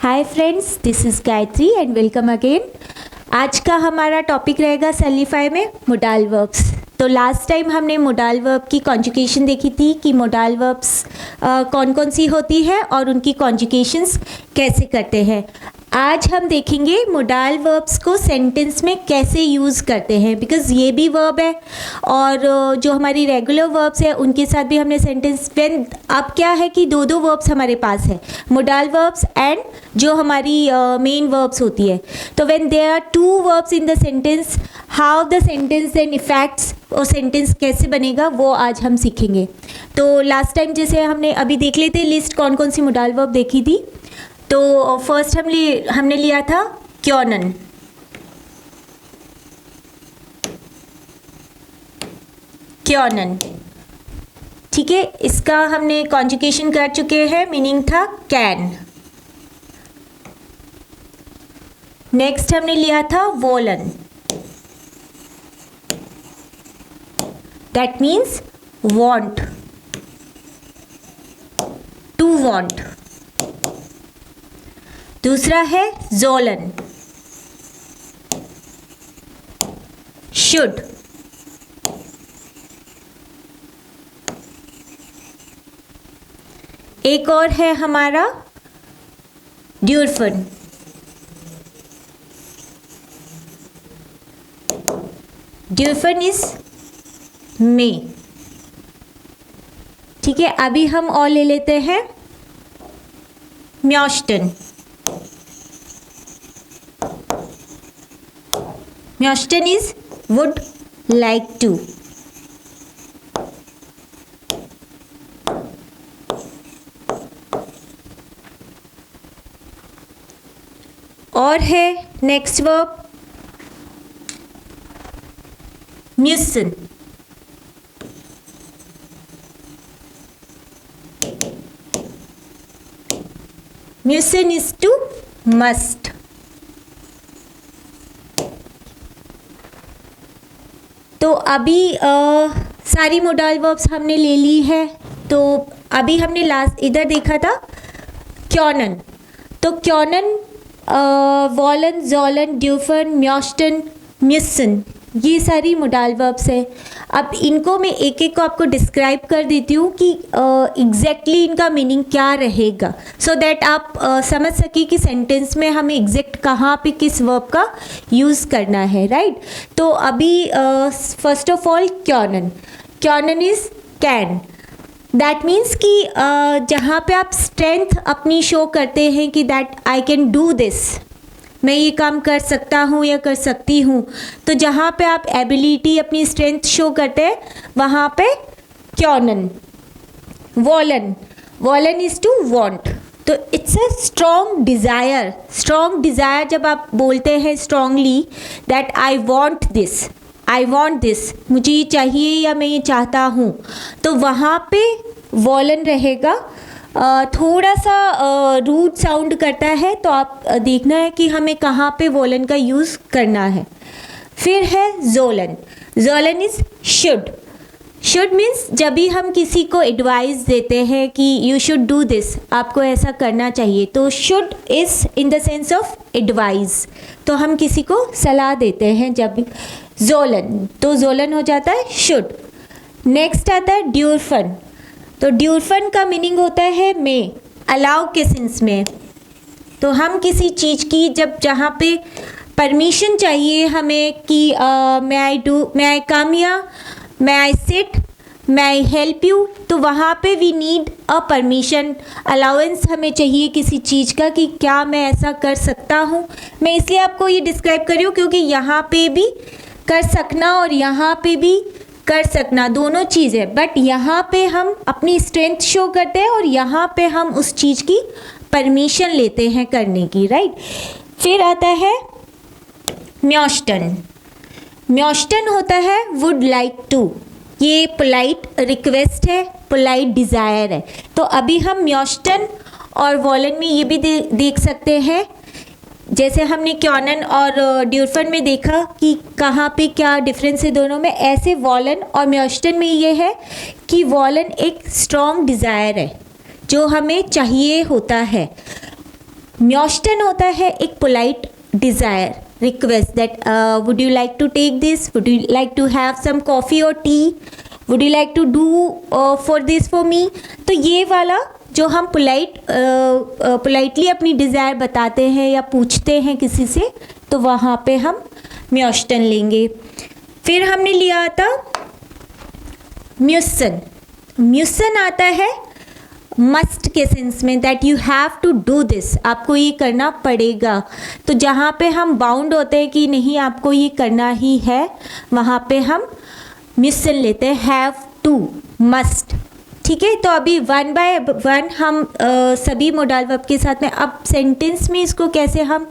Hi friends, this is Gayatri and welcome again. आज का हमारा टॉपिक रहेगा सैलिफाई में मोडाल वर्ब्स। तो लास्ट टाइम हमने मोडाल वर्ब की कॉन्जुगेशन देखी थी कि मोडाल वर्ब्स कौन कौन सी होती है और उनकी कॉन्जुगेशंस कैसे करते हैं। आज हम देखेंगे मोडाल वर्ब्स को सेंटेंस में कैसे यूज़ करते हैं, बिकॉज ये भी वर्ब है और जो हमारी रेगुलर वर्ब्स है उनके साथ भी हमने सेंटेंस व्हेन अब क्या है कि दो वर्ब्स हमारे पास है, मोडाल वर्ब्स एंड जो हमारी मेन वर्ब्स होती है। तो when there are two verbs in the sentence, how the sentence then effects और सेंटेंस कैसे बनेगा वो आज हम सीखेंगे। तो लास्ट टाइम जैसे हमने अभी देख लेते हैं लिस्ट कौन कौन सी मोडाल वर्ब देखी थी। तो फर्स्ट हमने लिया था क्योनन। क्योनन, ठीक है, इसका हमने कॉन्जुगेशन कर चुके हैं, मीनिंग था कैन। नेक्स्ट हमने लिया था वोलन, that means want, to want. दूसरा है जोलन, शुड। एक और है हमारा ड्यूरफन। ड्यूरफन इज मे, ठीक है। अभी हम और ले लेते हैं म्योस्टन। म्योस्टन इज वुड लाइक टू। और है नेक्स्ट वर्ब म्यूसन। म्यूसन इज टू मस्ट। तो अभी सारी मोडाल वर्ब्स हमने ले ली है। तो अभी हमने लास्ट इधर देखा था क्योनन। तो क्योनन, वॉलन, जोलन, ड्यूफन, म्योस्टन, म्यूसन, ये सारी मोडाल वर्ब्स है। अब इनको मैं एक एक को आपको डिस्क्राइब कर देती हूँ कि एग्जैक्टली इनका मीनिंग क्या रहेगा, सो दैट आप समझ सके कि सेंटेंस में हमें एग्जैक्ट कहाँ पे किस वर्ब का यूज़ करना है, राइट। तो अभी फर्स्ट ऑफ ऑल क्योनन। क्योनन इज कैन, दैट मीन्स कि जहाँ पे आप स्ट्रेंथ अपनी शो करते हैं कि that I can do this, मैं ये काम कर सकता हूँ या कर सकती हूँ। तो जहाँ पे आप एबिलिटी अपनी स्ट्रेंथ शो करते हैं वहाँ पे क्योनन। वॉलन, वॉलन इज टू वांट। तो it's a strong desire. Strong desire जब आप बोलते हैं strongly that I want this, I want this, मुझे ये चाहिए या मैं ये चाहता हूँ, तो वहाँ पे वॉलन रहेगा। थोड़ा सा रूड साउंड करता है, तो आप देखना है कि हमें कहाँ पे वॉलन का यूज़ करना है। फिर है Jolen. Jolen is should. Should means जब भी हम किसी को एडवाइस देते हैं कि यू शुड डू दिस, आपको ऐसा करना चाहिए, तो should is in the sense of advice, तो हम किसी को सलाह देते हैं जब जोलन, तो जोलन हो जाता है शुड। नेक्स्ट आता है ड्यूरफन। तो ड्यूरफन का मीनिंग होता है मे, अलाउ के सेंस में। तो हम किसी चीज़ की जब जहाँ पे परमिशन चाहिए हमें कि मे I do, may I come या may I sit, may I help you, तो वहाँ पे we need a permission, allowance हमें चाहिए किसी चीज़ का कि क्या मैं ऐसा कर सकता हूँ। मैं इसलिए आपको ये डिस्क्राइब कर रही हूँ क्योंकि यहाँ पे भी कर सकना और यहाँ पे भी कर सकना दोनों चीज़ है, बट यहाँ पे हम अपनी स्ट्रेंथ शो करते हैं और यहाँ पे हम उस चीज़ की परमिशन लेते हैं करने की, राइट। फिर आता है म्योस्टन। म्योस्टन होता है वुड लाइक टू। ये पोलाइट रिक्वेस्ट है, पोलाइट डिज़ायर है। तो अभी हम म्योस्टन और वॉलन में ये भी देख सकते हैं, जैसे हमने क्योनन और ड्यूरफन में देखा कि कहाँ पे क्या डिफरेंस है दोनों में, ऐसे वॉलन और म्योस्टन में ये है कि वॉलन एक स्ट्रॉन्ग डिज़ायर है जो हमें चाहिए होता है। म्योस्टन होता है एक polite desire, request that would you like to take this, would you like to have some coffee और tea, would you like to do for this for me. तो ये वाला जो हम पोलाइटली अपनी डिज़ायर बताते हैं या पूछते हैं किसी से, तो वहाँ पे हम म्योस्टन लेंगे। फिर हमने लिया था म्यूसन। म्यूसन आता है मस्ट के सेंस में, that you have to do this, आपको ये करना पड़ेगा। तो जहाँ पे हम बाउंड होते हैं कि नहीं आपको ये करना ही है, वहाँ पे हम म्यूसन लेते हैं, हैव टू, मस्ट। ठीक है, तो अभी वन बाय वन हम सभी मोडाल वर्ब के साथ में, अब सेंटेंस में इसको कैसे हम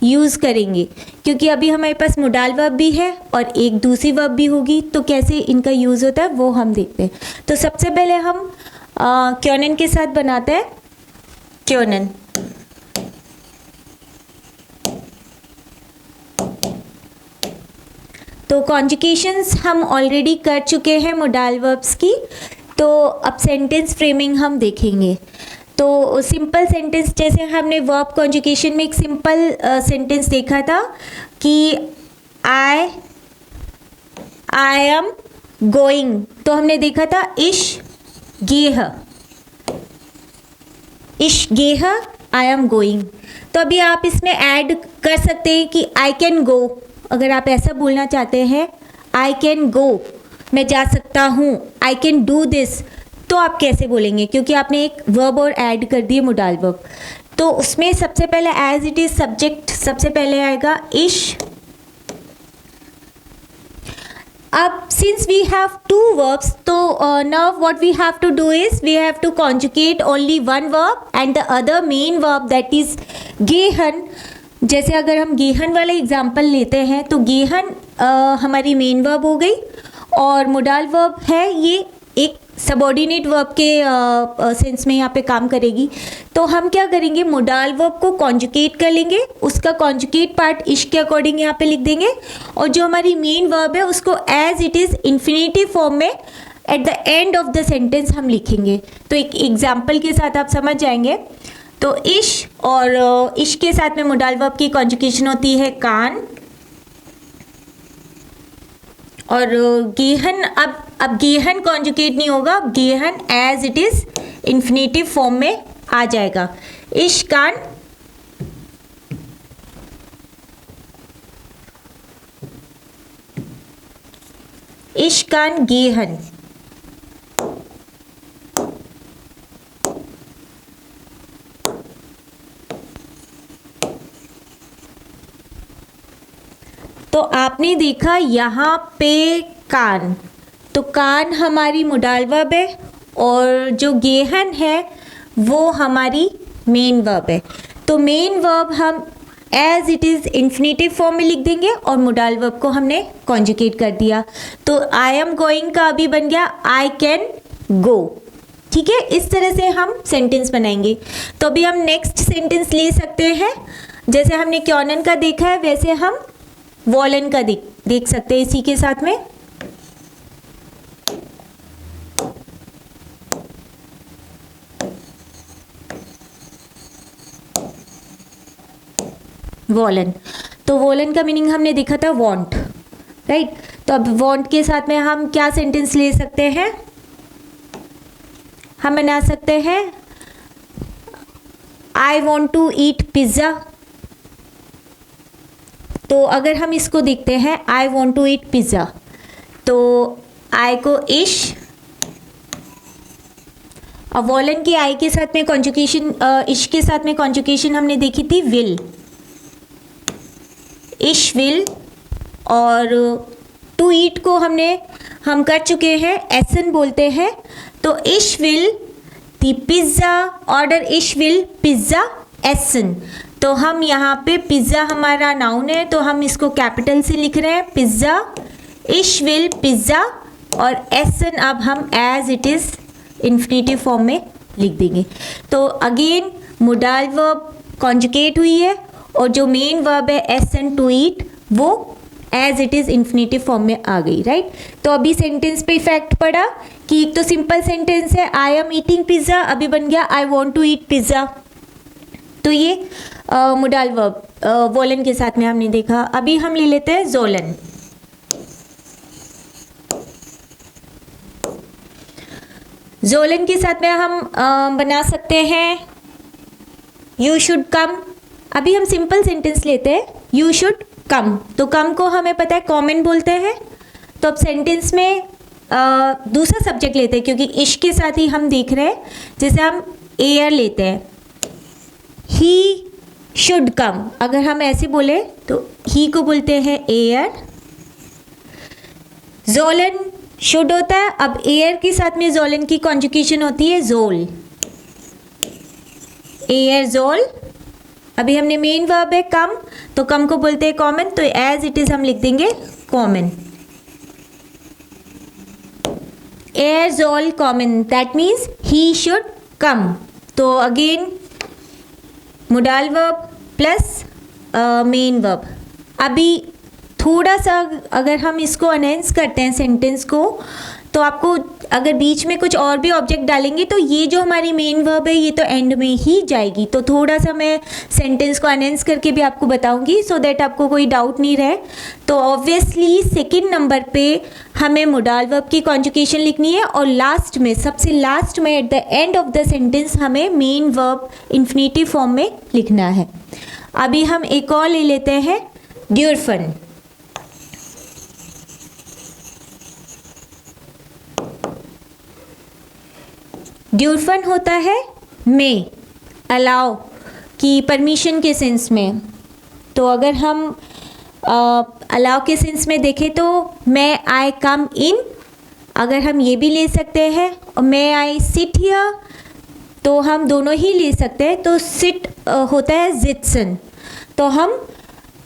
यूज़ करेंगे, क्योंकि अभी हमारे पास मोडाल वर्ब भी है और एक दूसरी वर्ब भी होगी, तो कैसे इनका यूज़ होता है वो हम देखते हैं। तो सबसे पहले हम क्योनन के साथ बनाते हैं। क्योनन, तो कॉन्जुगेशंस हम ऑलरेडी कर चुके हैं मोडाल वर्ब्स की, तो अब सेंटेंस फ्रेमिंग हम देखेंगे। तो सिंपल सेंटेंस, जैसे हमने वर्ब कॉन्जुगेशन में एक सिंपल सेंटेंस देखा था कि आई एम गोइंग, तो हमने देखा था इश गेह आई एम गोइंग। तो अभी आप इसमें ऐड कर सकते हैं कि आई कैन गो, अगर आप ऐसा बोलना चाहते हैं आई कैन गो, मैं जा सकता हूँ, आई कैन डू दिस, तो आप कैसे बोलेंगे, क्योंकि आपने एक वर्ब और ऐड कर दिए मोडाल वर्ब। तो उसमें सबसे पहले एज इट इज सब्जेक्ट सबसे पहले आएगा इश। अब since we have two verbs, तो now what we have to do is we have to conjugate only one verb and the other main verb, that is गेहन। जैसे अगर हम गेहन वाला एग्जाम्पल लेते हैं, तो गेहन हमारी मेन वर्ब हो गई और मोडाल वर्ब है, ये एक सबऑर्डिनेट वर्ब के सेंस में यहाँ पे काम करेगी। तो हम क्या करेंगे, मोडाल वर्ब को कॉन्जुगेट कर लेंगे, उसका कॉन्जुगेट पार्ट इश के अकॉर्डिंग यहाँ पे लिख देंगे, और जो हमारी मेन वर्ब है उसको as it is infinitive form में at the end of the sentence हम लिखेंगे। तो एक एग्जाम्पल के साथ आप समझ जाएंगे। तो इश और इश के साथ में मोडाल वर्ब की कॉन्जुगेशन होती है कान, और गेहन, अब गेहन कॉन्जुगेट नहीं होगा, गेहन as it is infinitive form में आ जाएगा। इश कान, इश कान गेहन। तो आपने देखा यहाँ पे कान, तो कान हमारी मोडाल वर्ब है और जो गेहन है वो हमारी मेन वर्ब है। तो मेन वर्ब हम as it is infinitive form में लिख देंगे और मोडाल वर्ब को हमने कॉन्जुगेट कर दिया। तो आई एम गोइंग का अभी बन गया आई कैन गो। ठीक है, इस तरह से हम सेंटेंस बनाएंगे। तो अभी हम नेक्स्ट सेंटेंस ले सकते हैं, जैसे हमने क्योनन का देखा है वैसे हम वॉलन का देख सकते हैं इसी के साथ में। वॉलन, तो वॉलन का मीनिंग हमने देखा था वांट, राइट। तो अब वांट के साथ में हम क्या सेंटेंस ले सकते हैं, हम बना सकते हैं I want to eat pizza. तो अगर हम इसको देखते हैं I want to eat pizza, तो आई को इश, अब वॉलन की आई के साथ में कॉन्जुगेशन, इश के साथ में कॉन्जुगेशन हमने देखी थी विल, इश विल, और टू ईट को हम कर चुके हैं एसन बोलते हैं। तो इश विल दी पिज़्ज़ा, ऑर्डर इश विल पिज़्ज़ा एसन। तो हम यहाँ पे पिज़्ज़ा हमारा नाउन है तो हम इसको कैपिटल से लिख रहे हैं पिज़्ज़ा, इश विल पिज़्ज़ा, और एसन अब हम as it is infinitive form में लिख देंगे। तो अगेन मोडाल वर्ब कॉन्जुगेट हुई है और जो मेन वर्ब है एसन टू ईट वो as it is infinitive form में आ गई, राइट। तो अभी सेंटेंस पे इफेक्ट पड़ा कि एक तो सिंपल सेंटेंस है आई एम ईटिंग पिज़्ज़ा, अभी बन गया I want to eat pizza. तो ये मोडाल वर्ब वोलन के साथ में हमने देखा। अभी हम ले लेते हैं जोलन। जोलन के साथ में हम बना सकते हैं यू शुड कम। अभी हम सिंपल सेंटेंस लेते हैं, यू शुड कम। तो कम को हमें पता है कॉमन बोलते हैं। तो अब सेंटेंस में दूसरा सब्जेक्ट लेते हैं, क्योंकि इश्क के साथ ही हम देख रहे हैं। जैसे हम एयर लेते हैं, ही शुड कम। अगर हम ऐसे बोले तो ही को बोलते हैं एयर। जोलन शुड होता है। अब एयर के साथ में जोलन की कॉन्जुगेशन होती है जोल, एयर जोल। अभी हमने मेन वर्ब है कम, तो कम को बोलते हैं कॉमन, तो एज इट इज हम लिख देंगे कॉमन। एयर जोल कॉमन, that means he should come. तो again modal verb plus main verb. अभी थोड़ा सा अगर हम इसको अनेंस करते हैं सेंटेंस को, तो आपको अगर बीच में कुछ और भी ऑब्जेक्ट डालेंगे तो ये जो हमारी मेन वर्ब है ये तो एंड में ही जाएगी। तो थोड़ा सा मैं सेंटेंस को अनेंस करके भी आपको बताऊंगी, सो दैट आपको कोई डाउट नहीं रहे। तो ऑब्वियसली सेकंड नंबर पे हमें मोडाल वर्ब की कॉन्जुगेशन लिखनी है, और लास्ट में, सबसे लास्ट में, at the end of the sentence हमें मेन वर्ब इन्फिनेटिव फॉर्म में लिखना है। अभी हम एक और ले लेते हैं ड्यूरफन। ड्यूरफन होता है मे, अलाउ की परमिशन के सेंस में। तो अगर हम अलाउ के सेंस में देखें तो मे आई कम इन, अगर हम ये भी ले सकते हैं, और मे आई सिट हियर, तो हम दोनों ही ले सकते हैं। तो सिट होता है जित्सन, तो हम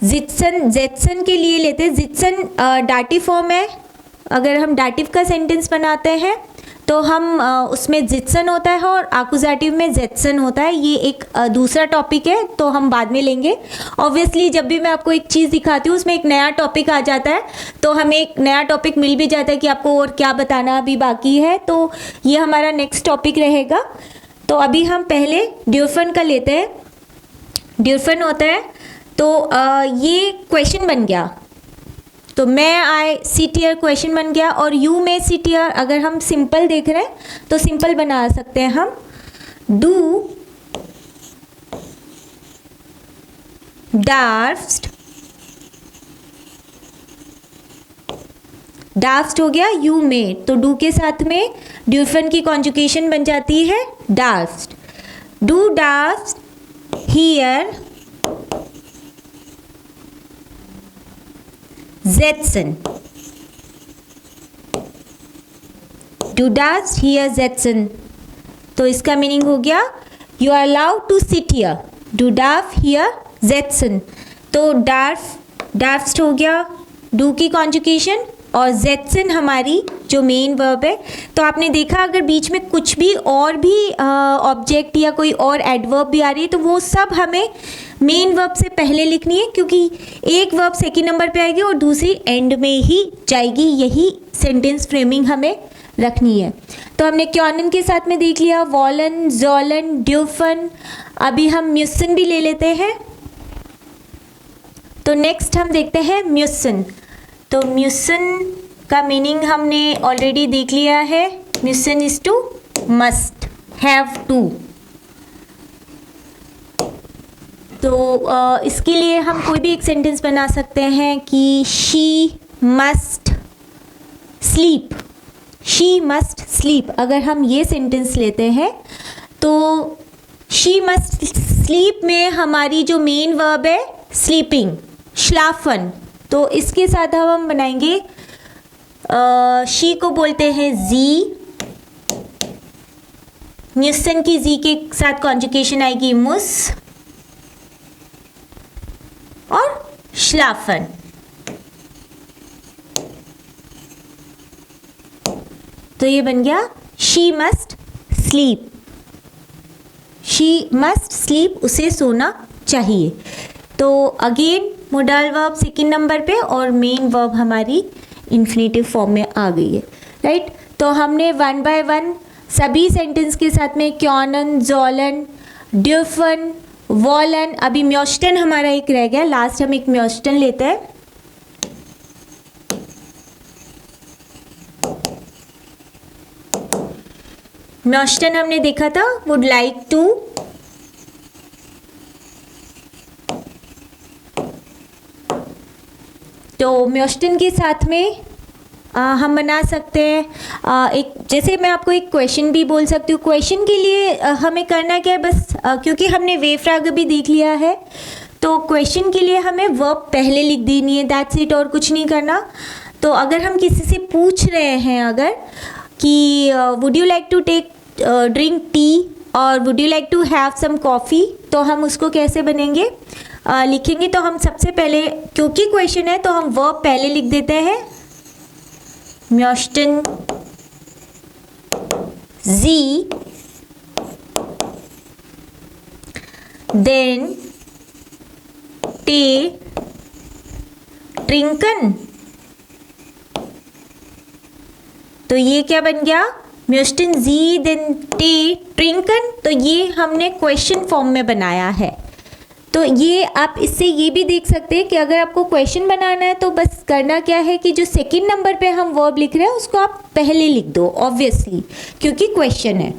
जित्सन जेत्सन के लिए लेते हैं। जित्सन डाटिव फॉर्म है। अगर हम डाटिव का सेंटेंस बनाते हैं तो हम उसमें जित्सन होता है और आकुजाटिव में जेत्सन होता है। ये एक दूसरा टॉपिक है, तो हम बाद में लेंगे। ऑब्वियसली जब भी मैं आपको एक चीज़ दिखाती हूँ उसमें एक नया टॉपिक आ जाता है, तो हमें एक नया टॉपिक मिल भी जाता है कि आपको और क्या बताना अभी बाकी है। तो ये हमारा नेक्स्ट टॉपिक रहेगा। तो अभी हम पहले ड्यूरफन का लेते हैं। ड्यूरफन होता है, तो ये क्वेश्चन बन गया, तो मैं आई सिट हियर क्वेश्चन बन गया, और यू मे सिट हियर अगर हम सिंपल देख रहे हैं तो सिंपल बना सकते हैं हम, डू डार्फ्स्ट। डार्फ्स्ट हो गया यू मे, तो डू के साथ में ड्यूरफन की कॉन्जुगेशन बन जाती है डार्फ्स्ट। डू डार्फ्स्ट हियर Zetzen. Du darfst hier sitzen. तो इसका मीनिंग हो गया You are allowed to sit here. Du darfst hier sitzen. तो darfst हो गया do की कॉन्जुगेशन, और जेत्सन हमारी जो मेन वर्ब है। तो आपने देखा अगर बीच में कुछ भी और भी ऑब्जेक्ट या कोई और एडवर्ब भी आ रही है तो वो सब हमें मेन वर्ब से पहले लिखनी है, क्योंकि एक वर्ब सेकंड नंबर पे आएगी और दूसरी एंड में ही जाएगी। यही सेंटेंस फ्रेमिंग हमें रखनी है। तो हमने क्योनन के साथ में देख लिया, वॉलन, जोलन, ड्यूफन। अभी हम म्यूसन भी ले लेते हैं। तो नेक्स्ट हम देखते हैं म्यूसन। तो म्यूसन का मीनिंग हमने ऑलरेडी देख लिया है। म्यूसन is to must, have to. तो इसके लिए हम कोई भी एक सेंटेंस बना सकते हैं कि she must sleep. She must sleep अगर हम ये सेंटेंस लेते हैं तो शी मस्ट स्लीप में हमारी जो मेन वर्ब है स्लीपिंग, श्लाफन। तो इसके साथ हम बनाएंगे, शी को बोलते हैं जी, म्यूसन की जी के साथ कॉन्जुगेशन आएगी मुस, और श्लाफन। तो ये बन गया she must sleep. She must sleep, उसे सोना चाहिए। तो again modal verb second number पे और मेन वर्ब हमारी इन्फिनेटिव फॉर्म में आ गई है, राइट। तो हमने वन बाय वन सभी सेंटेंस के साथ में क्योनन, जोलन, ड्यूफन, वॉलन। अभी म्योस्टन हमारा एक रह गया, लास्ट हम एक म्योस्टन लेते हैं। म्योस्टन हमने देखा था, वुड लाइक टू। तो म्योस्टन के साथ में हम बना सकते हैं एक, जैसे मैं आपको एक क्वेश्चन भी बोल सकती हूँ। क्वेश्चन के लिए हमें करना क्या है, बस क्योंकि हमने वे फ्रैग भी देख लिया है, तो क्वेश्चन के लिए हमें वर्ब पहले लिख देनी है, दैट्स इट, और कुछ नहीं करना। तो अगर हम किसी से पूछ रहे हैं अगर कि would you like to take drink tea और would you like to have some coffee, तो हम उसको कैसे बनेंगे लिखेंगे। तो हम सबसे पहले, क्योंकि क्वेश्चन है तो हम वर्ब पहले लिख देते हैं, म्योस्टन जी, देन टे ट्रिंकन। तो ये क्या बन गया, म्योस्टन जी देन टे ट्रिंकन। तो ये हमने क्वेश्चन फॉर्म में बनाया है। तो ये आप इससे ये भी देख सकते हैं कि अगर आपको क्वेश्चन बनाना है तो बस करना क्या है कि जो सेकंड नंबर पे हम वर्ब लिख रहे हैं उसको आप पहले लिख दो, ऑब्वियसली क्योंकि क्वेश्चन है।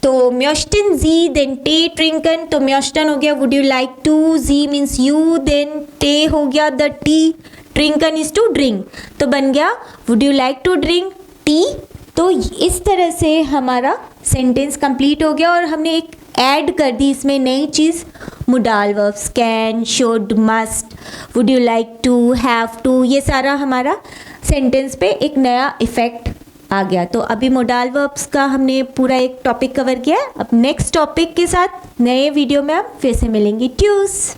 तो म्योस्टन जी देन टे ट्रिंकन, तो म्योस्टन हो गया वुड यू लाइक टू, जी मीन्स यू, देन टे हो गया द टी, ट्रिंकन इज टू ड्रिंक, तो बन गया would you like to drink tea. तो इस तरह से हमारा सेंटेंस कंप्लीट हो गया और हमने एक ऐड कर दी इसमें नई चीज़, modal verbs, can, should, must, would you like to, have to, ये सारा हमारा सेंटेंस पे एक नया इफेक्ट आ गया। तो अभी मोडाल वर्ब्स का हमने पूरा एक टॉपिक कवर किया है। अब नेक्स्ट टॉपिक के साथ नए वीडियो में आप फिर से मिलेंगे। ट्यूस।